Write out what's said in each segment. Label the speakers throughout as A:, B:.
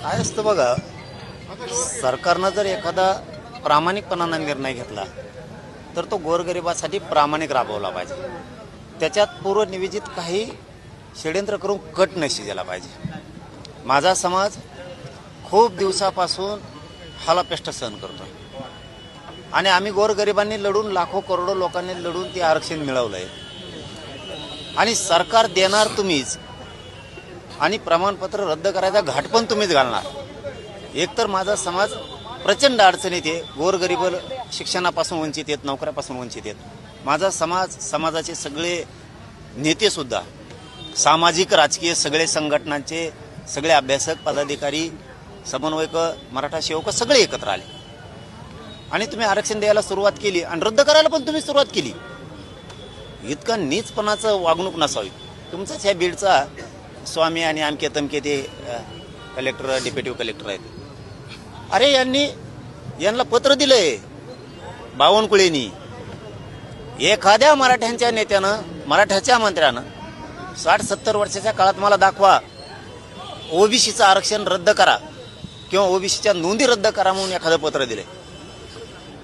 A: काय असतं बघा, सरकारनं जर एखादा प्रामाणिकपणानं निर्णय घेतला तर तो गोरगरिबासाठी प्रामाणिक राबवला पाहिजे. त्याच्यात पूर्वनियोजित काही षड्यंत्र करून कट नशी दिला पाहिजे. माझा समाज खूप दिवसापासून हालापेष्ट सहन करतो आणि आम्ही गोरगरिबांनी लढून, लाखो करोडो लोकांनी लढून ते आरक्षण मिळवलं आहे. आणि सरकार देणार तुम्हीच आणि प्रमाणपत्र रद्द करायचा घाट पण तुम्हीच घालणार. एकतर माझा समाज प्रचंड अडचणीत आहे. गोरगरीब शिक्षणापासून वंचित आहेत, नोकऱ्यापासून वंचित आहेत. माझा समाज, समाजाचे सगळे नेतेसुद्धा, सामाजिक राजकीय सगळे संघटनांचे सगळे अभ्यासक, पदाधिकारी, समन्वयक, मराठा सेवक सगळे एकत्र आले आणि तुम्ही आरक्षण द्यायला सुरुवात केली आणि रद्द करायला पण तुम्ही सुरुवात केली. इतका नीचपणाचं वागणूक नसावी. तुमचाच ह्या बीडचा स्वामी आणि आमके तमके ते कलेक्टर, डेप्युटी कलेक्टर आहेत. अरे यांना पत्र दिलंय बावनकुळेंनी. एखाद्या मराठ्यांच्या नेत्यानं, मराठ्याच्या मंत्र्यानं 60-70 वर्षाच्या काळात मला दाखवा ओबीसीचं आरक्षण रद्द करा किंवा ओबीसीच्या नोंदी रद्द करा म्हणून एखादं पत्र दिलंय.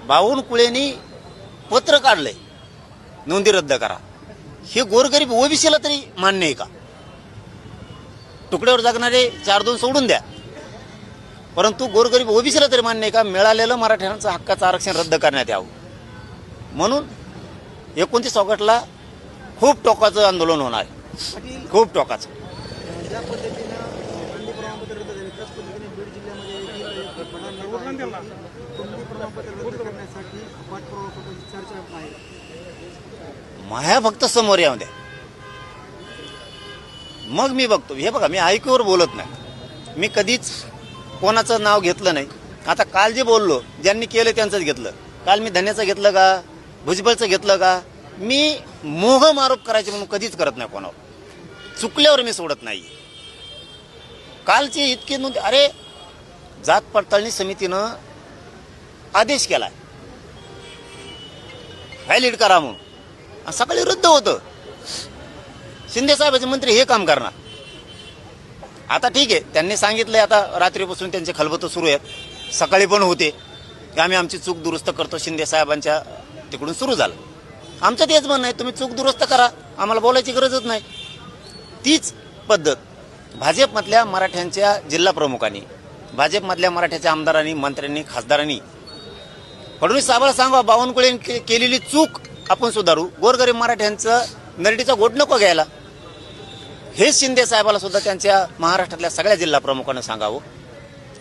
A: बावनकुळेंनी पत्र काढलंय नोंदी रद्द करा. हे गोरगरीब ओबीसीला तरी मान्य आहे का? तुकड्यावर जगणारे 4-2 सोडून द्या, परंतु गोरगरीब ओबीसीला तरी मान्य आहे का मिळालेलं मराठ्यांचं हक्काचं आरक्षण रद्द करण्यात यावं? म्हणून 29 ऑगस्टला खूप टोकाचं आंदोलन होणार आहे, खूप टोकाचं.
B: ज्या पद्धतीनं नोंदी प्रमाणपत्र रद्द झाले त्याच पद्धतीने बीड जिल्ह्यामध्ये नोंदी प्रमाणपत्र रद्द करण्यासाठी पाठपुरावा करण्याची चर्चा आहे.
A: माया फक्त समोर येऊ द्या, मग मी बघतो. हे बघा, मी ऐकूवर बोलत नाही, मी कधीच कोणाचं नाव घेतलं नाही. आता काल जे बोललो, ज्यांनी केलं त्यांचंच घेतलं. काल मी धन्याचं घेतलं का, भुजबळचं घेतलं का? मी मोहम आरोप करायचे म्हणून कधीच करत नाही कोणावर. चुकल्यावर मी सोडत नाही. कालचे इतके नोंद, अरे जात पडताळणी समितीनं आदेश केलाय व्हॅलिड करा म्हणून, सकाळी रद्द होतं. शिंदे साहेबाचे मंत्री हे काम करणार. आता ठीक आहे, त्यांनी सांगितलंय आता रात्रीपासून त्यांचे खलबतं सुरू आहेत. सकाळी पण होते की आम्ही आमची चूक दुरुस्त करतो. शिंदे साहेबांच्या तिकडून सुरू झालं. आमचं तेच म्हणणं आहे, तुम्ही चूक दुरुस्त करा, आम्हाला बोलायची गरजच नाही. तीच पद्धत भाजपमधल्या मराठ्यांच्या जिल्हा प्रमुखांनी, भाजपमधल्या मराठ्याच्या आमदारांनी, मंत्र्यांनी, खासदारांनी फडणवीस साहेबांना सांगा, बावनकुळेंनी केलेली चूक आपण सुधारू, गोरगरीब मराठ्यांचं नरडीचा गोट नको घ्यायला. हे शिंदे साहेबाला सुद्धा त्यांच्या महाराष्ट्रातल्या सगळ्या जिल्हा प्रमुखांना सांगावं,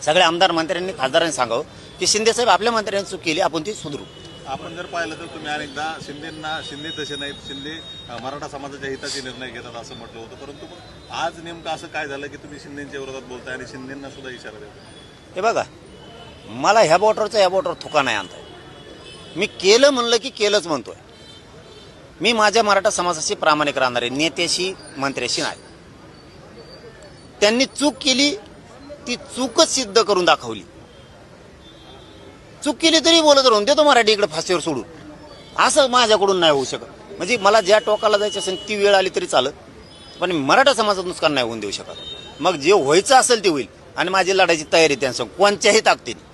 A: सगळ्या आमदार मंत्र्यांनी, खासदारांनी सांगावं की शिंदे साहेब आपल्या मंत्र्यांनी चूक केली, आपण ती सुधारू.
C: आपण जर पाहिलं तर तुम्ही अनेकदा शिंदे तसे नाहीत, शिंदे मराठा समाजाच्या हिताचे निर्णय घेतात असं म्हटलं होतं. परंतु आज नेमकं असं काय झालं की तुम्ही शिंदेच्या विरोधात बोलताय आणि शिंदेंना सुद्धा इशारा देताय?
A: हे बघा, मला ह्या बॉर्डरचा ह्या बॉर्डर थुका नाही आणताय. मी केलं म्हणलं की केलंच म्हणतोय. मी माझ्या मराठा समाजाशी प्रामाणिक राहणार आहे, नेत्याशी, मंत्र्याशी नाही. त्यांनी चूक केली, ती चूकच सिद्ध करून दाखवली. चूक केली तरी बोलत राहून देतो मराठी इकडे फाशीवर सोडून, असं माझ्याकडून नाही होऊ शकत. म्हणजे मला ज्या टोकाला जायचं असेल ती वेळ आली तरी चालत, पण मराठा समाजात नुकसान नाही होऊन देऊ शकत. मग जे व्हायचं असेल ते होईल आणि माझी लढायची तयारी त्यांच्यासमोर कोणत्याही ताकदीने.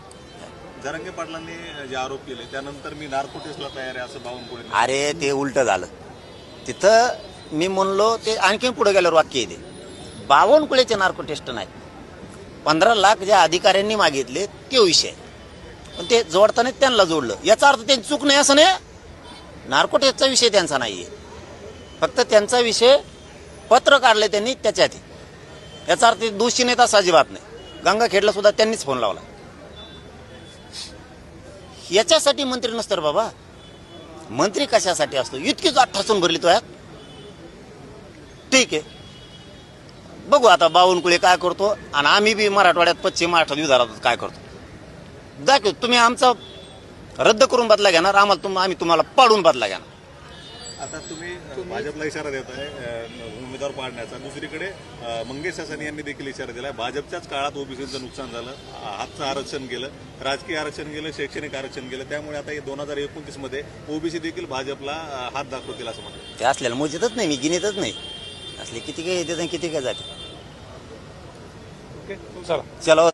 C: जरांगे पाटलांनी जे आरोप केले त्यानंतर मी नार्को टेस्टला तयार आहे असं बावनकुळे.
A: अरे ते उलट झालं. तिथं मी म्हणलो, ते आणखी पुढे गेल्यावर वाक्य येते, बावनकुळेचे नार्को टेस्ट नाही, 15 लाख ज्या अधिकाऱ्यांनी मागितले ते विषय, पण ते जोडताना त्यांना जोडलं. याचा अर्थ त्यांची चूक नाही असं नाही. नार्को टेस्टचा विषय त्यांचा नाहीये, फक्त त्यांचा विषय पत्र काढले त्यांनी त्याच्यात. याचा अर्थ दोषी नेता अजिबात नाही. गंगाखेडला सुद्धा त्यांनीच फोन लावला. याच्यासाठी मंत्री नसतं बाबा. मंत्री कशासाठी असतो? इतकीच ठासून भरली तो यात. ठीक आहे, बघू आता बावनकुळे काय करतो आणि आम्ही बी मराठवाड्यात, पश्चिम महाराष्ट्रात, विदर्भात काय करतो दाखव. तुम्ही आमचा रद्द करून बदला घेणार, आम्ही तुम्हाला पाडून बदला घेणार.
C: आता तुम्ही भाजपला इशारा देत आहे उमेदवार पाडण्याचा. दुसरीकडे मंगेश सासनी यांनी देखील इशारा दिलाय, भाजपच्याच काळात ओबीसीचं नुकसान झालं, हातचं आरक्षण गेलं, राजकीय आरक्षण गेलं, शैक्षणिक आरक्षण गेलं. त्यामुळे आता 2029 मध्ये ओबीसी देखील भाजपला हात दाखवतील असं म्हणतात.
A: ते असल्याला मोजतच नाही, मी गिनीतच नाही. असले किती काय येते किती काय जाते. चला.